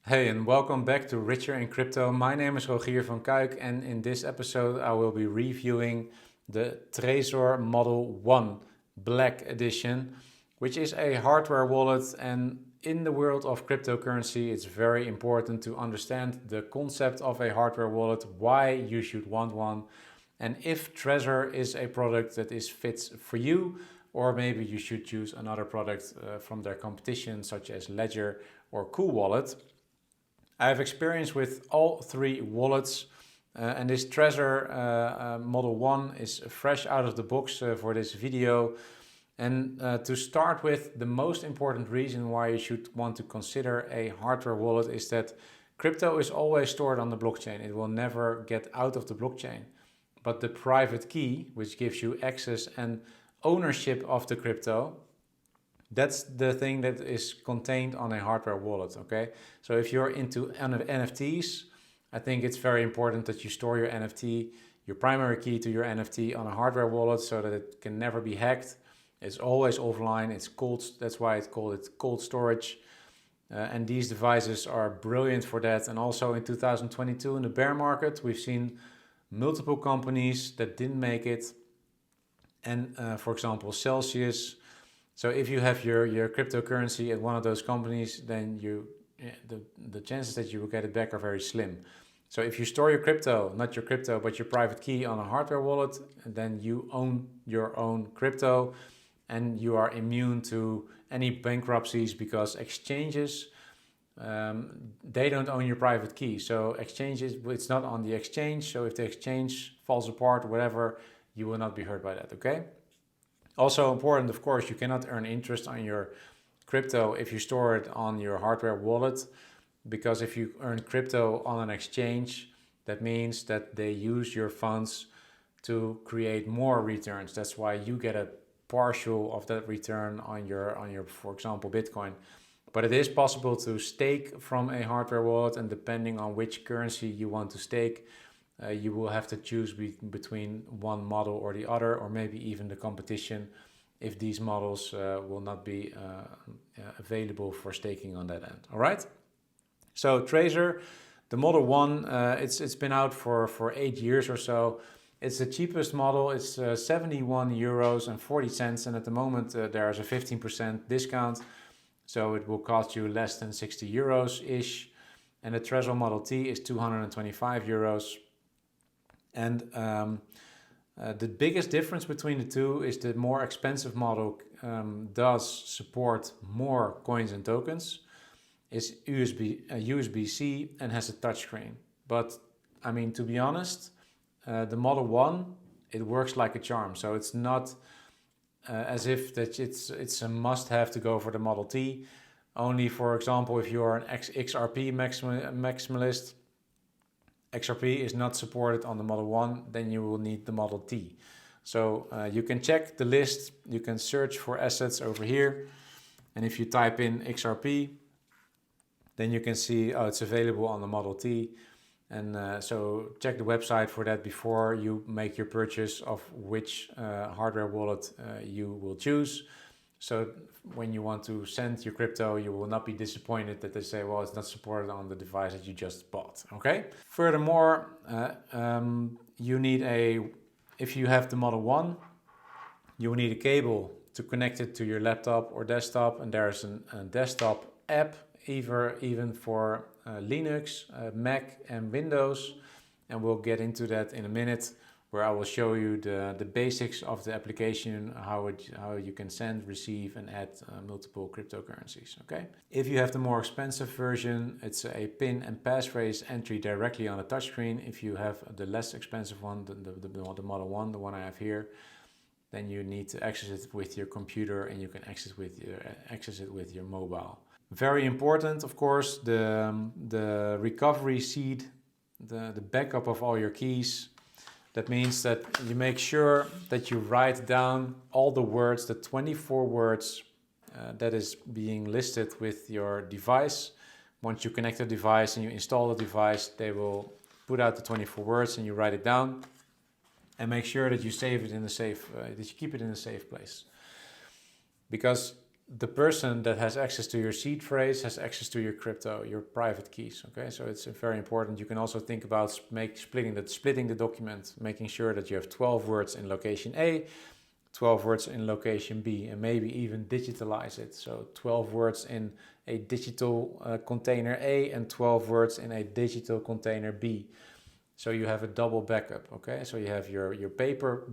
Hey, and welcome back to Richer in Crypto. My name is Rogier van Kuik, and in this episode I will be reviewing the Trezor Model One Black Edition, which is a hardware wallet. And in the world of cryptocurrency, it's very important to understand the concept of a hardware wallet, why you should want one, and if Trezor is a product that is fits for you, or maybe you should choose another product from their competition, such as Ledger or Cool Wallet. I have experience with all three wallets, and this Trezor Model One is fresh out of the box for this video. And to start with, the most important reason why you should want to consider a hardware wallet is that crypto is always stored on the blockchain. It will never get out of the blockchain. But the private key, which gives you access and ownership of the crypto, that's the thing that is contained on a hardware wallet, okay? So if you're into NFTs, I think it's very important that you store your NFT, your primary key to your NFT on a hardware wallet so that it can never be hacked. It's always offline, it's cold, that's why it's called cold storage. And these devices are brilliant for that. And also in 2022 in the bear market, we've seen multiple companies that didn't make it. And for example, Celsius. So if you have your cryptocurrency at one of those companies, then the chances that you will get it back are very slim. So if you store your crypto, not your crypto, but your private key on a hardware wallet, then you own your own crypto and you are immune to any bankruptcies because exchanges, they don't own your private key. So exchanges, it's not on the exchange. So if the exchange falls apart or whatever, you will not be hurt by that, okay? Also important, of course, you cannot earn interest on your crypto if you store it on your hardware wallet, because if you earn crypto on an exchange, that means that they use your funds to create more returns. That's why you get a partial of that return on your, for example, Bitcoin. But it is possible to stake from a hardware wallet, and depending on which currency you want to stake, you will have to choose between one model or the other, or maybe even the competition if these models will not be available for staking on that end. All right. So Trezor, the Model One, it's been out for 8 years or so. It's the cheapest model. It's 71 euros and 40 cents, and at the moment there is a 15% discount, so it will cost you less than 60 euros ish. And the Trezor Model T is 225 euros. And the biggest difference between the two is the more expensive model does support more coins and tokens, is USB-C and has a touchscreen. But I mean, to be honest, the Model One, it works like a charm. So it's not as if that it's a must-have to go for the Model T. Only, for example, if you're an XRP maximalist, XRP is not supported on the Model 1, then you will need the Model T. So you can check the list, you can search for assets over here, and if you type in XRP, then you can see it's available on the Model T. And so check the website for that before you make your purchase of which hardware wallet you will choose. So when you want to send your crypto, you will not be disappointed that they say, well, it's not supported on the device that you just bought, okay? Furthermore, you need if you have the Model 1, you will need a cable to connect it to your laptop or desktop, and there's a desktop app, even for Linux, Mac and Windows, and we'll get into that in a minute, where I will show you the basics of the application, how you can send, receive, and add multiple cryptocurrencies, okay? If you have the more expensive version, it's a PIN and passphrase entry directly on the touchscreen. If you have the less expensive one, the Model 1, the one I have here, then you need to access it with your computer, and you can access it with your mobile. Very important, of course, the recovery seed, the backup of all your keys. That means that you make sure that you write down all the words, the 24 words that is being listed with your device. Once you connect the device and you install the device, they will put out the 24 words and you write it down. And make sure that you save it in a safe, that you keep it in a safe place. Because the person that has access to your seed phrase has access to your crypto, your private keys. Okay, so it's very important. You can also think about splitting the document, making sure that you have 12 words in location A, 12 words in location B, and maybe even digitalize it. So 12 words in a digital container A and 12 words in a digital container B. So you have a double backup. Okay, so you have your paper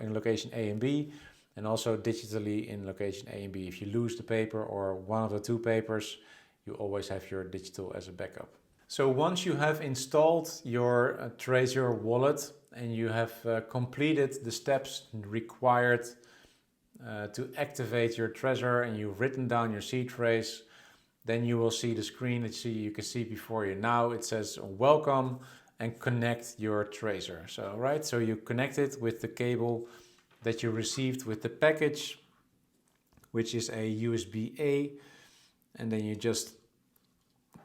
in location A and B, and also digitally in location A and B. If you lose the paper or one of the two papers, you always have your digital as a backup. So once you have installed your Trezor wallet and you have completed the steps required to activate your Trezor, and you've written down your seed phrase, then you will see the screen that you can see before you now. It says welcome and connect your Trezor. So you connect it with the cable that you received with the package, which is a USB-A, and then you just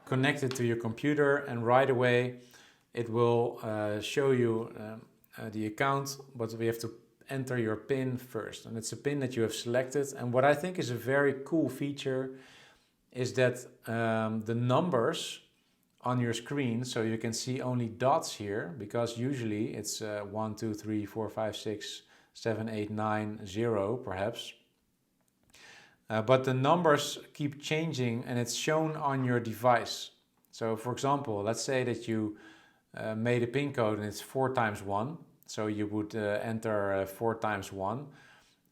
connect it to your computer, and right away it will show you the account, but we have to enter your PIN first, and it's a PIN that you have selected. And what I think is a very cool feature is that the numbers on your screen, so you can see only dots here, because usually it's 1, 2, 3, 4, 5, 6, 7, 8, 9, 0 perhaps. But the numbers keep changing and it's shown on your device. So for example, let's say that you made a PIN code and it's 4 times 1. So you would enter 4 times 1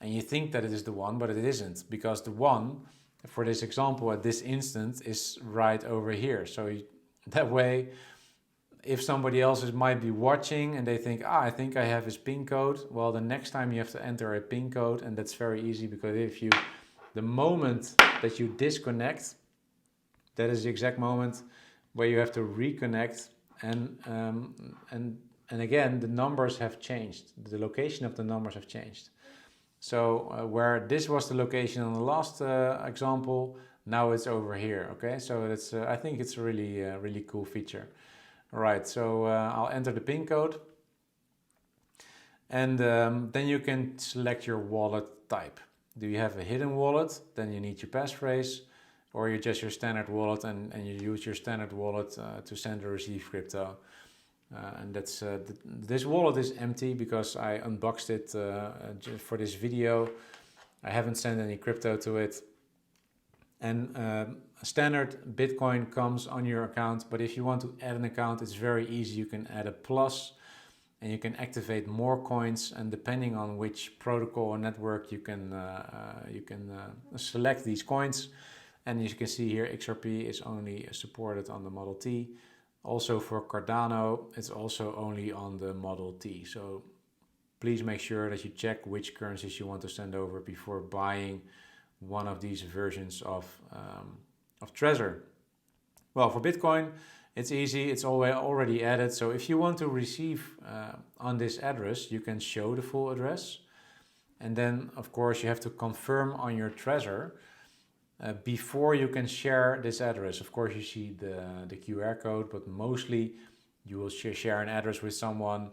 and you think that it is the 1, but it isn't, because the 1 for this example at this instant is right over here. So that way, if somebody else might be watching and they think, I think I have his PIN code, well, the next time you have to enter a PIN code, and that's very easy, because the moment that you disconnect, that is the exact moment where you have to reconnect, and again, the numbers have changed. The location of the numbers have changed. So where this was the location on the last example, now it's over here. Okay, so that's I think it's a really cool feature. All right, so I'll enter the PIN code, and then you can select your wallet type. Do you have a hidden wallet? Then you need your passphrase, or you just your standard wallet, and you use your standard wallet to send or receive crypto. And that's this wallet is empty because I unboxed it for this video. I haven't sent any crypto to it. And standard Bitcoin comes on your account, but if you want to add an account, it's very easy. You can add a plus, and you can activate more coins, and depending on which protocol or network, you can select these coins. And as you can see here, XRP is only supported on the Model T. Also for Cardano, it's also only on the Model T. So please make sure that you check which currencies you want to send over before buying one of these versions of Trezor. Well, for Bitcoin, it's easy. It's already added. So if you want to receive on this address, you can show the full address. And then, of course, you have to confirm on your Trezor before you can share this address. Of course, you see the QR code, but mostly you will share an address with someone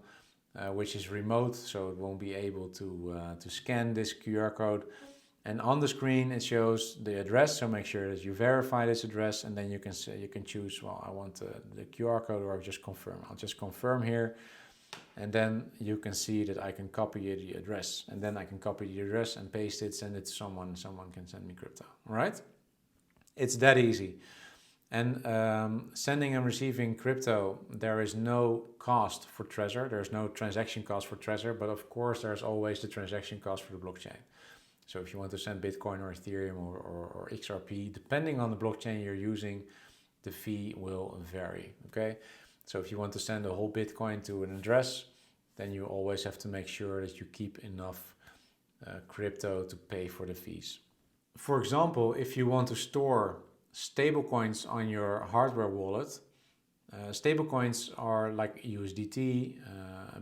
which is remote, so it won't be able to scan this QR code. And on the screen it shows the address, so make sure that you verify this address, and then you can choose, well, I want the QR code, or just confirm. I'll just confirm here, and then you can see that I can copy the address, and then I can copy the address and paste it, send it to someone can send me crypto. All right, it's that easy. And sending and receiving crypto, there is no cost for Trezor. There's no transaction cost for Trezor, but of course there's always the transaction cost for the blockchain. So if you want to send Bitcoin or Ethereum or XRP, depending on the blockchain you're using, the fee will vary, okay? So if you want to send a whole Bitcoin to an address, then you always have to make sure that you keep enough crypto to pay for the fees. For example, if you want to store stablecoins on your hardware wallet, stablecoins are like USDT,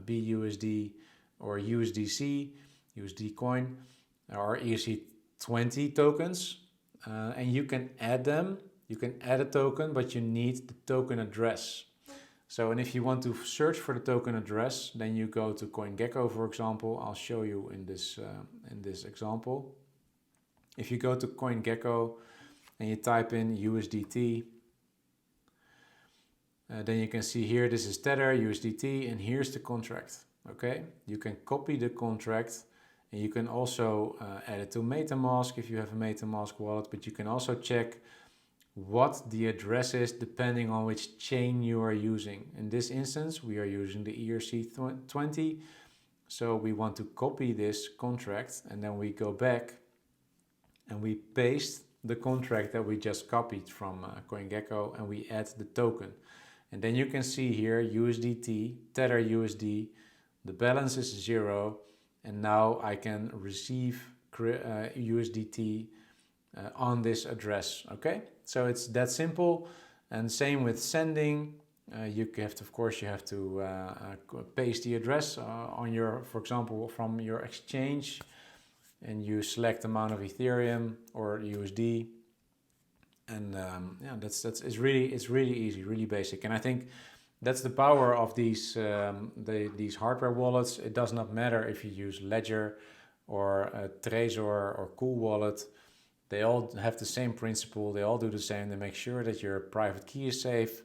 BUSD, or USDC, USD coin, or ERC20 tokens, and you can add them. You can add a token, but you need the token address. So, and if you want to search for the token address, then you go to CoinGecko, for example. I'll show you in this example. If you go to CoinGecko and you type in USDT, then you can see here, this is Tether, USDT, and here's the contract, okay? You can copy the contract, and you can also add it to MetaMask if you have a MetaMask wallet, but you can also check what the address is depending on which chain you are using. In this instance, we are using the ERC20, so we want to copy this contract, and then we go back and we paste the contract that we just copied from CoinGecko, and we add the token. And then you can see here USDT, Tether USD, the balance is 0, and now I can receive USDT on this address, okay? So it's that simple. And same with sending. You have to, of course, you have to paste the address on your, for example, from your exchange, and you select the amount of Ethereum or USD, and yeah, it's really easy, really basic. And I think that's the power of these hardware wallets. It does not matter if you use Ledger or Trezor or Cool Wallet. They all have the same principle. They all do the same. They make sure that your private key is safe,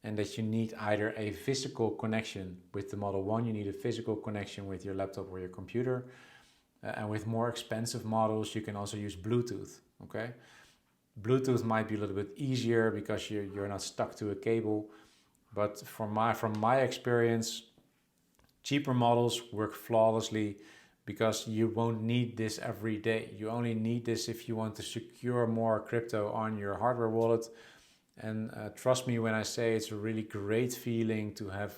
and that you need either a physical connection with the Model 1, you need a physical connection with your laptop or your computer. And with more expensive models, you can also use Bluetooth, okay? Bluetooth might be a little bit easier because you're not stuck to a cable. But from my experience, cheaper models work flawlessly because you won't need this every day. You only need this if you want to secure more crypto on your hardware wallet. And trust me when I say it's a really great feeling to have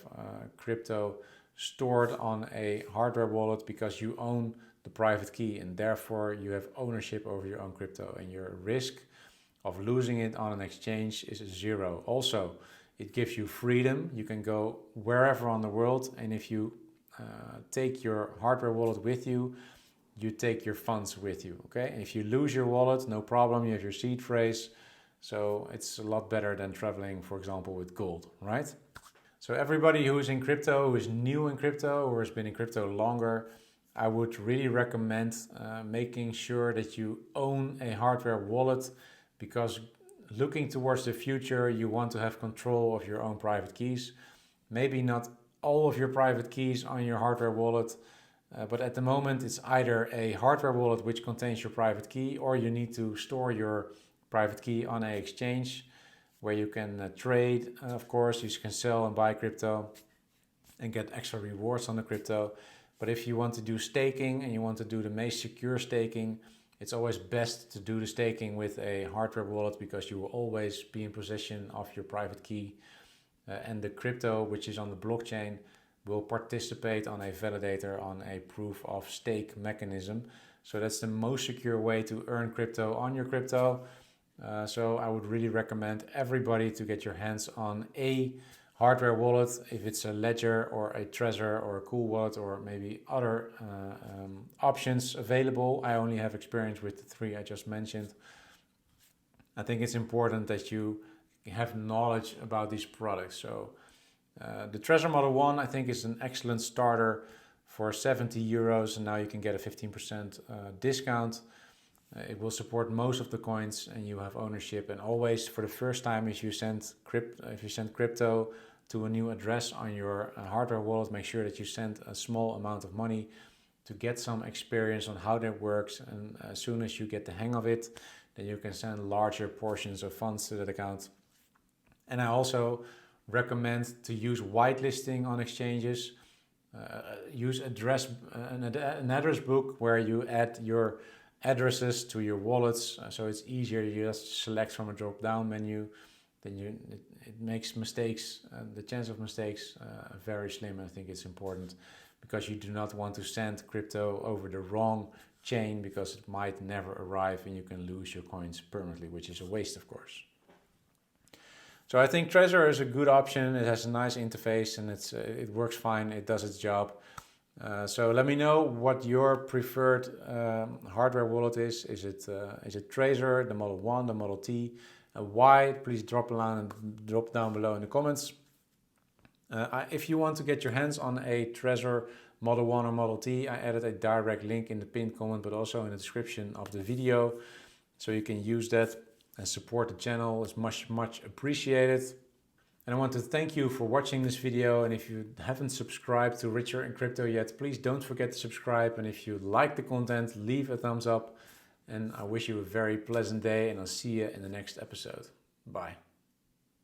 crypto stored on a hardware wallet, because you own the private key and therefore you have ownership over your own crypto, and your risk of losing it on an exchange is 0. Also, it gives you freedom. You can go wherever on the world, and if you take your hardware wallet with you, you take your funds with you, okay? And if you lose your wallet, no problem, you have your seed phrase. So it's a lot better than traveling, for example, with gold, right? So everybody who is in crypto, who is new in crypto, or has been in crypto longer, I would really recommend making sure that you own a hardware wallet, because looking towards the future, you want to have control of your own private keys. Maybe not all of your private keys on your hardware wallet, but at the moment it's either a hardware wallet which contains your private key, or you need to store your private key on an exchange where you can trade. Of course, you can sell and buy crypto and get extra rewards on the crypto. But if you want to do staking and you want to do the most secure staking, it's always best to do the staking with a hardware wallet, because you will always be in possession of your private key. And the crypto, which is on the blockchain, will participate on a validator, on a proof of stake mechanism. So that's the most secure way to earn crypto on your crypto. So I would really recommend everybody to get your hands on a hardware wallet, if it's a Ledger or a Trezor or a Cool Wallet, or maybe other options available. I only have experience with the 3 I just mentioned. I think it's important that you have knowledge about these products. So the Trezor Model One, I think, is an excellent starter for 70 euros, and now you can get a 15% discount. It will support most of the coins, and you have ownership. And always, for the first time, if you send crypto to a new address on your hardware wallet, make sure that you send a small amount of money to get some experience on how that works. And as soon as you get the hang of it, then you can send larger portions of funds to that account. And I also recommend to use whitelisting on exchanges. Use an address book where you add your addresses to your wallets, so it's easier. You just select from a drop-down menu. Then it makes mistakes. The chance of mistakes very slim. I think it's important, because you do not want to send crypto over the wrong chain, because it might never arrive and you can lose your coins permanently, which is a waste, of course. So I think Trezor is a good option. It has a nice interface, and it works fine. It does its job. So let me know what your preferred hardware wallet is. Is it Trezor, the Model 1, the Model T? Why? Please drop down below in the comments. If you want to get your hands on a Trezor Model 1 or Model T, I added a direct link in the pinned comment, but also in the description of the video. So you can use that and support the channel. It's much appreciated. And I want to thank you for watching this video. And if you haven't subscribed to Richer in Crypto yet, please don't forget to subscribe. And if you like the content, leave a thumbs up. And I wish you a very pleasant day, and I'll see you in the next episode. Bye.